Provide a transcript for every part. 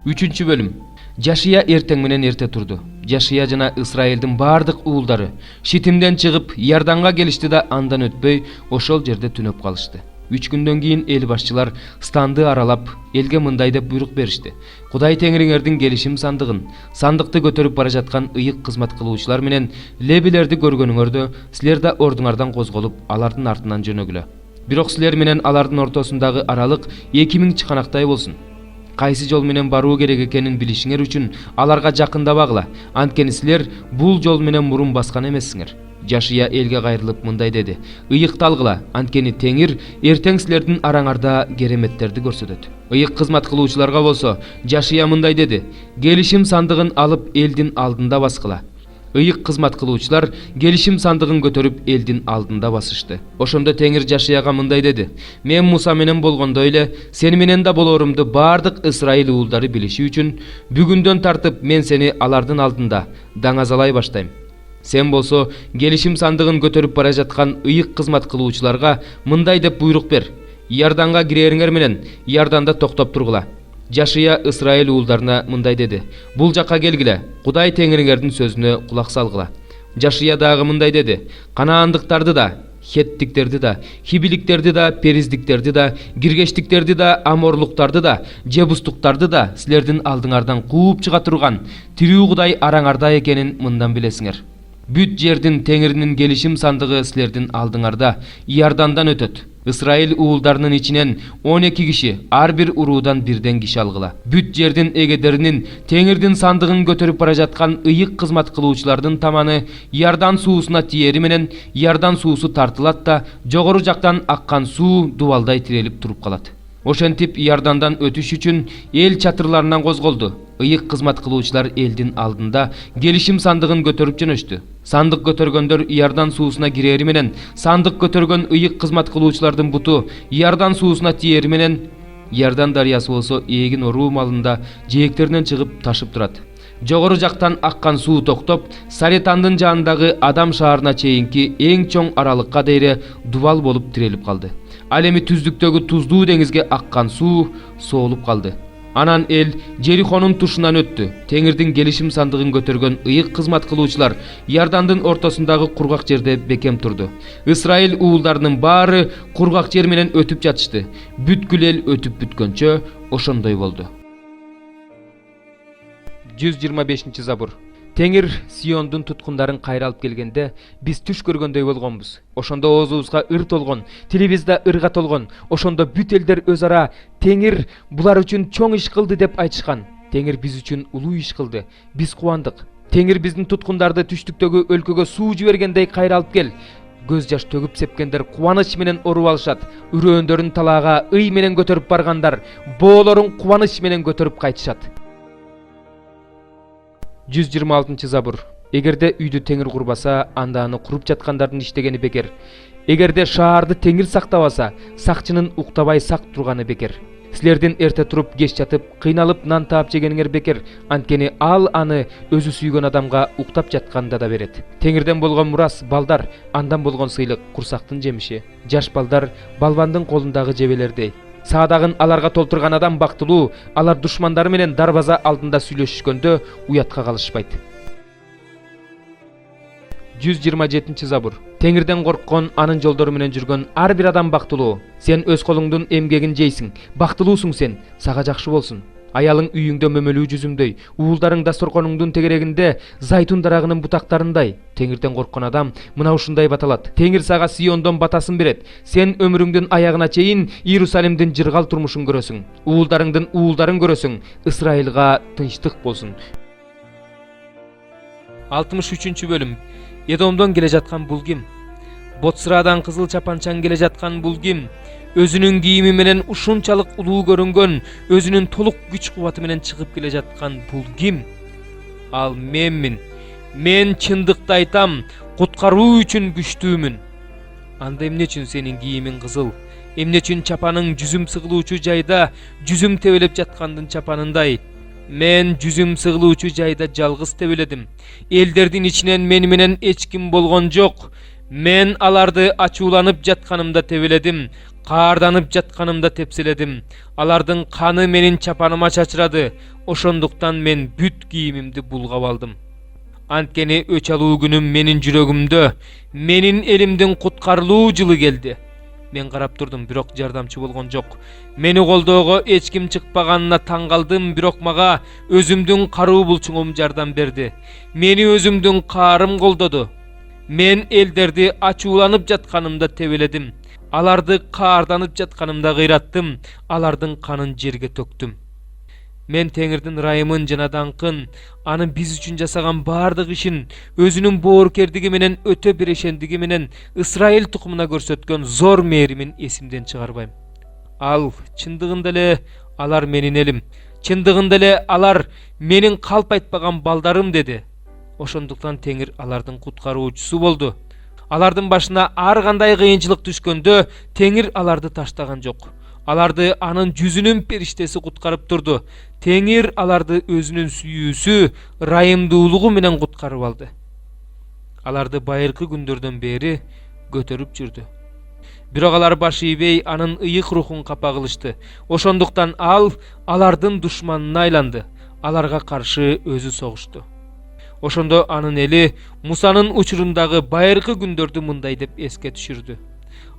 3 bölüm. Жашия эртең менен эрте турду. Жашия жана Исраилдин бардык уулдары Шитимден чыгып Ярданга келишти да андан өтпөй ошол жерде түнөп калышты. 3 күндөн кийин эл башчылар станды аралап элге мындай деп буйрук беришти. Кудай Теңириңердин келишим сандыгын, сандыкты көтөрүп бара жаткан ыйык кызмат кылуучулар менен лебилерди көргөнүңөрдө силер да ордуңардан козголуп алардын артынан жөнөгүлө. Бирок силер менен алардын ортосундагы аралык 2000 чыканактай болсун. Кайсы жол менен баруу керек экенин билишиңер үчүн аларга жакындабагыла. Анткени силер бул жол менен мурун баскан эмессиңер. Жашия элге кайрылып мындай деди: "Ыйыкталгыла, анткени Теңир эртең силердин араңарда кереметтерди көрсөтөт." Ыйык кызмат кылуучуларга болсо Жашия мындай деди: "Келишим сандыгын алып элдин алдында баскыла." Ыйык кызмат кылуучулар келишим сандыгын көтөрүп элдин алдында басышты. Ошондо Теңир Жашияга мындай деди: "Мен Муса менен болгондой эле сени менен да болорумду бардык Исраил уулдары билиши үчүн бүгүндөн тартып мен сени алардын алдында даңазалай баштайм. Сен болсо келишим сандыгын көтөрүп бара жаткан ыйык кызмат кылуучуларга мындай деп буйрук бер: Ярданга кирериңер менен Ярданда токтоп тургула." Жашия Исраил уулдарына мындай деди: "Бул жакка келгиле, Кудай Теңириңердин сөзүнө кулак салгыла." Жашия дагы мындай деди: "Канаандыктарды да, Хеттиктерди да, Хибиликтерди да, Периздиктерди да, Гиргештиктерди да, Аморлуктарды да, Жебустуктарды да силердин алдыңардан кууп чыга турган тирүү Кудай араңарда экенин мындан билесиңер. Бүт жердин Теңиринин келишим сандыгы силердин алдыңарда Иордандан өтөт. Исраил уулдарынын ичинен 12 киши, ар бир уруудан бирден киши алгыла. Бүт жердин эгедеринин Теңирдин сандыгын көтөрүп бара жаткан ыйык кызмат кылуучулардын таманы Иордан суусуна тиери менен Иордан суусу тартылат да жогору жактан аккан суу дубалдай тирелип туруп калат. Ошентип Иордандан өтүш үчүн эл чатырларынан козголду. Ыйык кызмат кылуучулар элдин алдында келишим сандыгын көтөрүп жөнөштү. Сандык көтөргөндөр Иордан суусуна кирери менен сандык көтөргөн ыйык кызмат кылуучулардын буту Иордан суусуна тиери менен Иордан дарыясы болсо эгин оруу малында жээктеринен чыгып ташып турат. Жогору жактан аккан суу токтоп, Саретандын жанындагы Адам шаарына чейинки эң чоң аралыкка дейре дубал болуп тирелип калды. Ал эми түздүктөгү туздуу деңизге аккан суу соолуп калды. Анан эл Жерихонун тушунан өттү. Теңирдин келишим сандыгын көтөргөн ыйык кызмат кылуучулар Иордандын ортосундагы кургак жерде бекем турду. Исраил уулдарынын баары кургак жер менен өтүп жатышты. Бүткүл эл өтүп бүткөнчө ошондой болду. 125 забур. Теңир Сиондун туткундарын кайра алып келгенде биз түш көргөндөй болгонбуз. Ошондо оозубузга ыр толгон, тилибиз да ырга толгон. Ошондо бүт элдер өз ара Теңир булар үчүн чоң иш кылды деп айтышкан. Теңир биз үчүн улуу иш кылды. Биз кубандык. Теңир биздин туткундарды түштүктөгү өлкөгө суу жибергендей кайра алып кел. Көз жаш төгүп сепкендер кубаныч менен оруу алышат. Үрөөндөрүн талаага ый менен көтөрүп баргандар боолорун кубаныч менен көтөрүп кайтышат. 126 забур. Эгерде үйдү Теңир курбаса, анда аны куруп жаткандардын иштегени бекер. Эгерде шаарды Теңир сактабаса, сакчынын уктабай сак турганы бекер. Силердин эрте туруп кеч жатып, кыйналып нан таап жегениңер бекер. Анткени ал аны өзү сүйгөн адамга уктап жатканда да берет. Теңирден болгон мурас балдар, андан болгон сыйлык курсактын жемиши. Жаш балдар балбандын колундагы жебелердей. Саадагын аларга толтурган адам бактылуу, алар душмандары менен дарбаза алдында сүйлөшүшкөндө уятка калышпайт. 127 забур. Теңирден корккон, анын жолдору менен жүргөн ар бир адам бактылуу. Сен өз колуңдун эмгегин жейсиң, бактылуусуң сен, сага жакшы болсун. Аялың үйүңдө мөмөлүү жүзүмдөй, уулдарың дасторконуңдун тегерегинде зайтун дарагынын бутактарындай. Теңирден корккон адам мына ушундай баталат. Теңир сага Сиондон батасын берет. Сен өмүрүңдүн аягына чейин Иерусалимдин жыргал турмушун көрөсүң. Уулдарыңдын уулдарын көрөсүң. Исраилга тынчтык болсун. 63 бөлүм. Эдомдон келе жаткан бул ким? Ботсырадан кызыл чапанчан келе жаткан бул ким? Өзүнүн кийими менен ушунчалык улуу көрүнгөн, өзүнүн толук күч кубаты менен чыгып келе жаткан бул ким? Ал менмин. Мен чындыкты айтам, куткаруу үчүн күчтүүмүн. Анда эмне үчүн сенин кийимиң кызыл? Эмне үчүн чапаның жүзүм сыгылуучу жайда жүзүм тебелеп жаткандын чапанындай? Мен жүзүм сыгылуучу жайда жалгыз тебеледим. Элдердин ичинен мени менен эч ким болгон жок. Мен аларды ачууланып жатканымда тебеледим. Каарданып жатканымда тепселедим. Алардын каны менин чапаныма чачырады. Ошондуктан мен бүт кийимимди булгап алдым. Анткени өч алуу күнүм менин жүрөгүмдө, менин элимдин куткарылуу жылы келди. Мен карап турдум, бирок жардамчы болгон жок. Мени колдоого эч ким чыкпаганына таң калдым, бирок мага өзүмдүн каруу булчуңум жардам берди. Мени өзүмдүн каарым колдоду. Мен элдерди ачууланып жатканымда тебеледим. Аларды каарданып жатканымда кыйраттым, алардын канын жерге төктүм. Мен Теңирдин ырайымын жана даңкын, анын биз үчүн жасаган бардык ишин, өзүнүн боорукердиги менен өтө бирешендиги менен Ысрайыл тукумуна көрсөткөн зор мээримин эсимден чыгарбайм. Ал чындыгында эле алар менин элим, чындыгында эле алар менин калп айтпаган балдарым деди. Ошондуктан Теңир алардын куткаруучусу болду. Алардын башына ар кандай кыйынчылык түшкөндө Теңир аларды таштаган жок. Аларды анын жүзүнүн периштеси куткарып турду. Теңир аларды өзүнүн сүйүүсү, ырайымдуулугу менен куткарып алды. Аларды байыркы күндөрдөн бери көтөрүп жүрдү. Бирок алар баш ийбей анын ыйык рухун капа кылышты. Ошондуктан ал алардын душманына айланды. Аларга каршы өзү согушту. Ошондо анын эли Мусанын учурундагы байыркы күндөрдү мындай деп эске түшүрдү.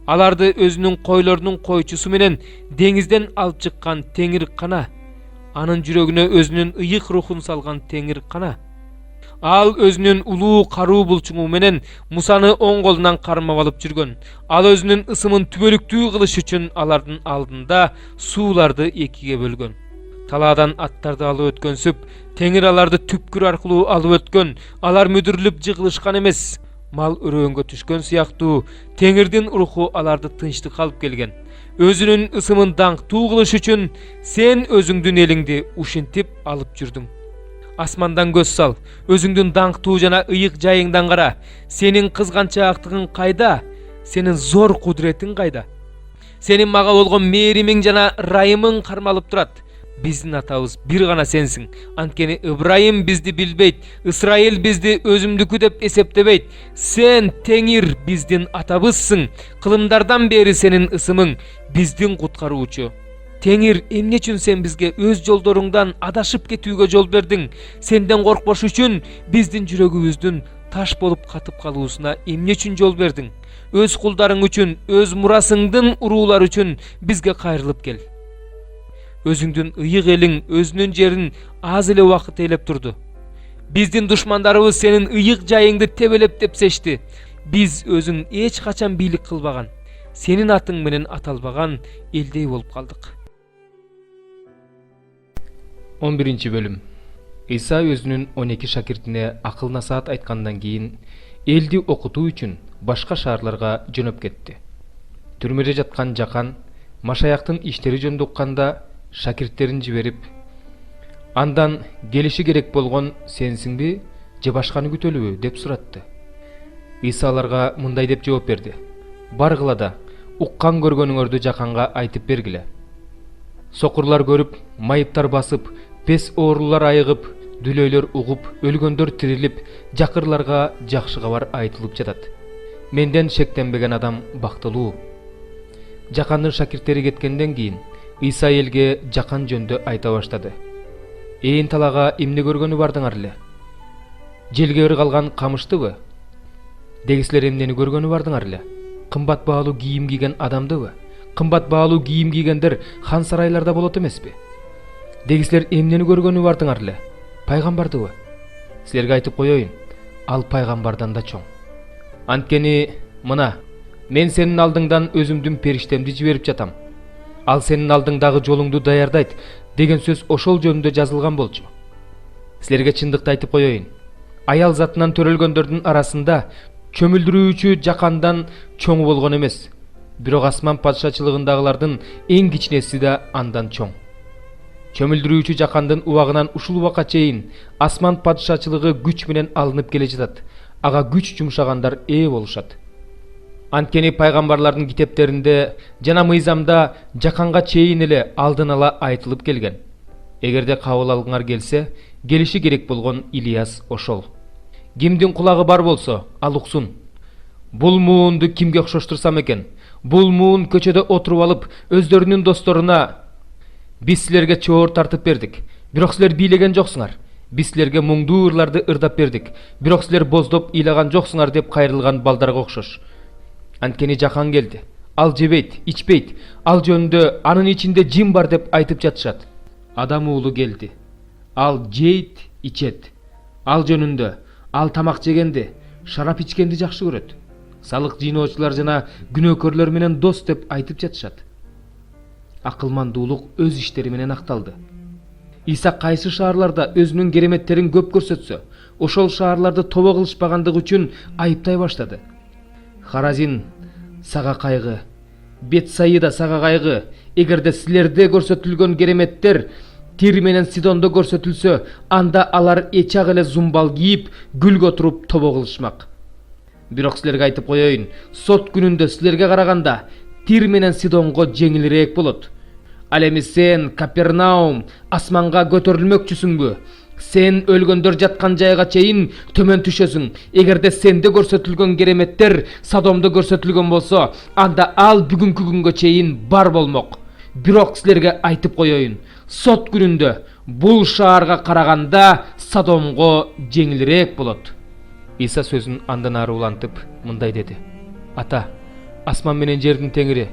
Аларды өзүнүн койлорунун койчусу менен деңизден алып чыккан Теңир кана, анын жүрөгүнө өзүнүн ыйык рухун салган Теңир кана. Ал өзүнүн улуу каруу булчуңу менен Мусаны оң колунан кармап алып жүргөн. Ал өзүнүн ысымын түбөлүктүү кылыш үчүн алардын алдында сууларды экиге бөлгөн. Талаадан аттарды алып өткөнсүп, Теңир аларды түпкүр аркылуу алып өткөн. Алар мүдүрүлүп жыгылышкан эмес. Мал өрөөнгө түшкөн сыяктуу Теңирдин руху аларды тынчтыкка алып келген. Өзүнүн ысымын даңктуу кылыш үчүн сен өзүңдүн элиңди ушинтип алып жүрдүң. Асмандан көз сал, өзүңдүн даңктуу жана ыйык жайыңдан кара. Сенин кызганчаактыгың кайда? Сенин зор кудуретиң кайда? Сенин мага болгон мээримиң жана ырайымың кармалып турат. Биздин атабыз бир гана сенсиң. Анткени Ыбрайым бизди билбейт, Ысрайыл бизди өзүмдүкү деп эсептебейт. Сен Теңир биздин атабызсың. Кылымдардан бери сенин ысымың биздин куткаруучу. Теңир, эмне үчүн сен бизге өз жолдоруңдан адашып кетүүгө жол бердиң? Сенден коркпош үчүн биздин жүрөгүбүздүн таш болуп катып калуусуна эмне үчүн жол бердиң? Өз кулдарың үчүн, өз мурасыңдын уруулары үчүн бизге кайрылып кел. Өзүңдүн ыйык элиң өзүнүн жерин аз эле убакыт ээлеп турду. Биздин душмандарыбыз сенин ыйык жайыңды тебелеп тепсешти. Биз өзүң эч качан бийлик кылбаган, сенин атың менен аталбаган элдей болуп калдык. 11 бөлүм. Иса өзүнүн 12 шакиртине акыл насаат айткандан кийин элди окутуу үчүн башка шаарларга жөнөп кетти. Түрмөдө жаткан Жакан Машаяктын иштери жөнүндө укканда шакирттерин жиберип, андан келиши керек болгон сенсиңби же башканы күтөлүбү деп суратты. Иса аларга мындай деп жооп берди: баргыла да уккан көргөнүңөрдү Жаканга айтып бергиле. Сокурлар көрүп, майыптар басып, пес оорулар айыгып, дүлөйлөр угуп, өлгөндөр тирилип, жакырларга жакшы кабар айтылып жатат. Менден шектенбеген адам бактылуу. Жакандын шакирттери кеткенден кийин Иса элге Жакан жөнүндө айта баштады. Ээн талага эмне көргөнү бардыңар эле? Желге ыргалган камыштыбы? Дегислер эмнени көргөнү бардыңар эле? Кымбат баалуу кийим кийген адамдыбы? Кымбат баалуу кийим кийгендер хан сарайларда болот эмеспи? Дегислер эмнени көргөнү бардыңар эле? Пайгамбардыбы? Силерге айтып коеюн, ал пайгамбардан да чоң. Анткени мына, мен сенин алдыңдан өзүмдүн периштемди жиберип жатам. Ал сенин алдыңдагы жолуңду даярдайт деген сөз ошол жөнүндө жазылган болчу. Силерге чындыкты айтып коеюн, аял затынан төрөлгөндөрдүн арасында чөмүлдүрүүчү Жакандан чоңу болгон эмес, бирок асман падышачылыгындагылардын эң кичинеси да андан чоң. Чөмүлдүрүүчү Жакандын убагынан ушул убакка чейин асман падышачылыгы күч менен алынып келе жатат. Ага күч жумшагандар ээ болушат. Анткени пайгамбарлардын китептеринде жана мыйзамда Жаканга чейин эле алдын ала айтылып келген. Эгерде кабыл алгыңар келсе, келиши керек болгон Илияс ошол. Кимдин кулагы бар болсо, ал уксун. Бул муунду кимге окшоштурсам экен? Бул муун көчөдө отуруп алып, өздөрүнүн досторуна биз силерге чоор тартып бердик. Бирок силер бийлеген жоксуңар. Биз силерге муңдуу ырларды ырдап бердик. Бирок силер боздоп ыйлаган жоксуңар деп кайрылган балдарга окшош. Анткени жакан келди. Ал жебейт, ичпейт. Ал жөнүндө анын ичинде жин бар деп айтып жатышат. Адам уулу келди. Ал жейт, ичет. Ал жөнүндө ал тамак жегенди, шарап ичкенди жакшы көрөт. Салык жыйноочулар жана күнөөкөрлөр менен дос деп айтып жатышат. Акылмандуулук өз иштери менен акталды. Иса кайсы шаарларда өзүнүн кереметтерин көп көрсөтсө, ошол шаарларды тобо кылышпагандыгы үчүн айыптай баштады. Харазин сага кайгы, Бетсаида сага кайгы. Эгерде силерде көрсөтүлгөн кереметтер Тир менен Сидондо көрсөтүлсө, анда алар эчак эле зумбал кийип, гүлгө туруп тобо кылышмак. Бирок силерге айтып коеюн, сот күнүндө силерге караганда Тир менен Сидонго жеңилирээк болот. Ал эми сен, Капернаум, асманга көтөрүлмөкчүсүңбү? Сен өлгөндөр жаткан жайга чейин төмөн түшөсүң. Эгерде сенде көрсөтүлгөн кереметтер Содомдо көрсөтүлгөн болсо, анда ал бүгүнкү күнгө чейин бар болмок. Бирок силерге айтып коеюн, сот күнүндө бул шаарга караганда Содомго жеңилирээк болот. Иса сөзүн андан ары улантып мындай деди: Ата, асман менен жердин теңири,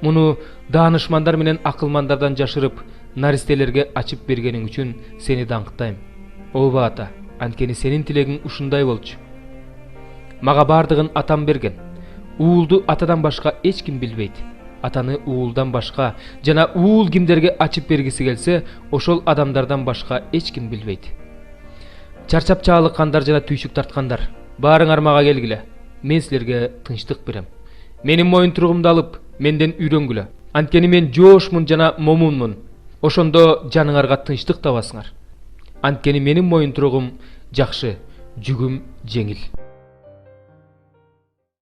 муну даанышмандар менен акылмандардан жашырып, наристелерге ачып бергениң үчүн сени даңктайм. Ооба ата, анткени сенин тилегиң ушундай болчу. Мага бардыгын атам берген. Уулду атадан башка эч ким билбейт. Атаны уулдан башка жана уул кимдерге ачып бергиси келсе, ошол адамдардан башка эч ким билбейт. Чарчап чаалыккандар жана түйшүк тарткандар, баарыңар мага келгиле. Мен силерге тынчтык берем. Менин моюнтуругумду алып, менден үйрөнгүлө. Анткени мен жоошмун жана момунмун. Ошондо жаныңарга тынчтык табасыңар. Анткени менин моюнтуругум жакшы, жүгүм жеңил.